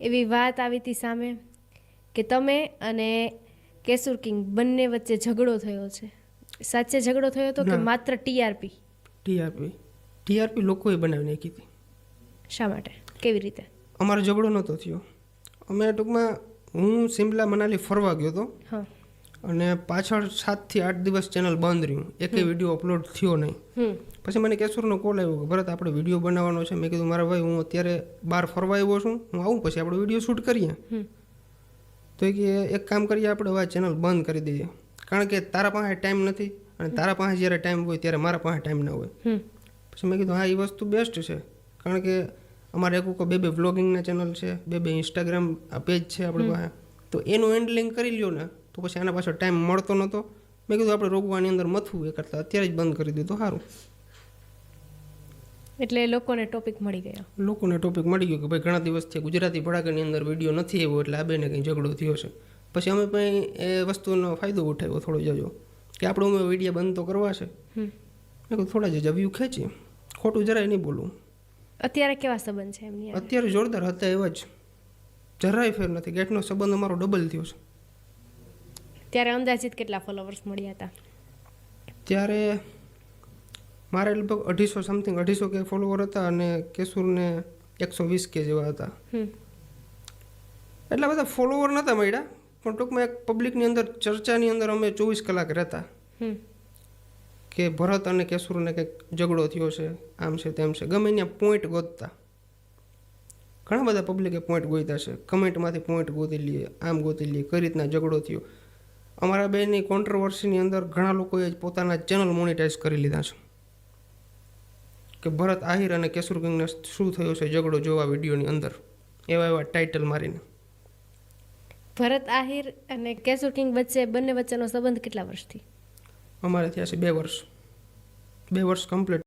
એવી વાત આવી હતી સામે કે તમે અને કેસુર કિંગ બંને વચ્ચે ઝઘડો થયો છે. સાચે ઝઘડો થયો હતો કે ના. માત્ર ટીઆરપી? ટીઆરપી લોકોએ બનાવી નાખી હતી. શા માટે, કેવી રીતે? અમારો ઝઘડો નહોતો થયો. અમે ટૂંકમાં હું સિમલા મનાલી ફરવા ગયો હતો હા. અને પાછળ 7 થી 8 દિવસ ચેનલ બંધ રહ્યું, એકેય વિડીયો અપલોડ થયો નહીં. પછી મને કેશુરનો કોલ આવ્યો કે ભરત આપણે વિડીયો બનાવવાનો છે. મેં કીધું મારા ભાઈ હું અત્યારે બહાર ફરવા આવ્યો છું, હું આવું પછી આપણે વિડીયો શૂટ કરીએ. તો એ કે એક કામ કરીએ આપણે હવે ચેનલ બંધ કરી દઈએ, કારણ કે તારા પાસે ટાઈમ નથી અને તારા પાસે જ્યારે ટાઈમ હોય ત્યારે મારા પાસે ટાઈમ ના હોય. પછી મેં કીધું હા એ વસ્તુ બેસ્ટ છે, કારણ કે અમારે એક બે વ્લોગિંગના ચેનલ છે, બે ઇન્સ્ટાગ્રામ પેજ છે આપણી પાસે, તો એનું હેન્ડલિંગ કરી લ્યો ને તો પછી આના પાછળ ટાઈમ મળતો નહોતો. મેં કીધું આપણે રોગવાની અંદર મથવું એ કરતાં અત્યારે જ બંધ કરી દીધું સારું. એટલે લોકોને ટોપિક મળી ગયો. લોકોને ટોપિક મળી ગયો કે ભાઈ ઘણા દિવસથી ગુજરાતી ભડાકાની અંદર વિડીયો નથી આવ્યો એટલે આ બેને કંઈ ઝઘડો થયો છે. પછી અમે પણ એ વસ્તુનો ફાયદો ઉઠાવ્યો થોડો જજો કે આપણે અમે વિડીયો બંધ તો કરવા છે. મેં કહ્યું થોડા જ વ્યૂ ખેંચીએ, ખોટું જરાય નહીં બોલવું. અત્યારે કેવા સંબંધ છે એમની? અત્યારે જોરદાર હતા એવા જ, જરાય ફેર નથી. ગેટનો સંબંધ અમારો ડબલ થયો છે. ત્યારે અંદાજિત કેટલા ફોલોવર્સ મળ્યા હતા? ત્યારે મારે લગભગ 250 સમથિંગ 250 કે ફોલોવર હતા અને કેશુરને 120 કે જેવા હતા. એટલા બધા ફોલોવર નહોતા મળ્યા, પણ ટૂંકમાં એક પબ્લિકની અંદર ચર્ચાની અંદર અમે 24 કલાક રહેતા કે ભરત અને કેશુરને કંઈક ઝઘડો થયો છે, આમ છે તેમ છે, ગમે ત્યાં પોઈન્ટ ગોતતા. ઘણા બધા પબ્લિકે પોઈન્ટ ગોત્યા છે, કમેન્ટમાંથી પોઈન્ટ ગોતી લઈએ, આમ ગોતી લઈએ, કઈ રીતના ઝઘડો થયો. અમારા બેની કોન્ટ્રોવર્સીની અંદર ઘણા લોકોએ પોતાના ચેનલ મોનિટાઈઝ કરી લીધા છે કે ભરત આહિર અને કેશુર કિંગને શું થયો છે ઝઘડો જોવા વિડીયોની અંદર, એવા ટાઇટલ મારીને. ભરત આહિર અને કેસુર કિંગ વચ્ચે બંને વચ્ચેનો સંબંધ કેટલા વર્ષથી? અમારે થયા છે 2 વર્ષ. 2 વર્ષ કમ્પ્લીટ.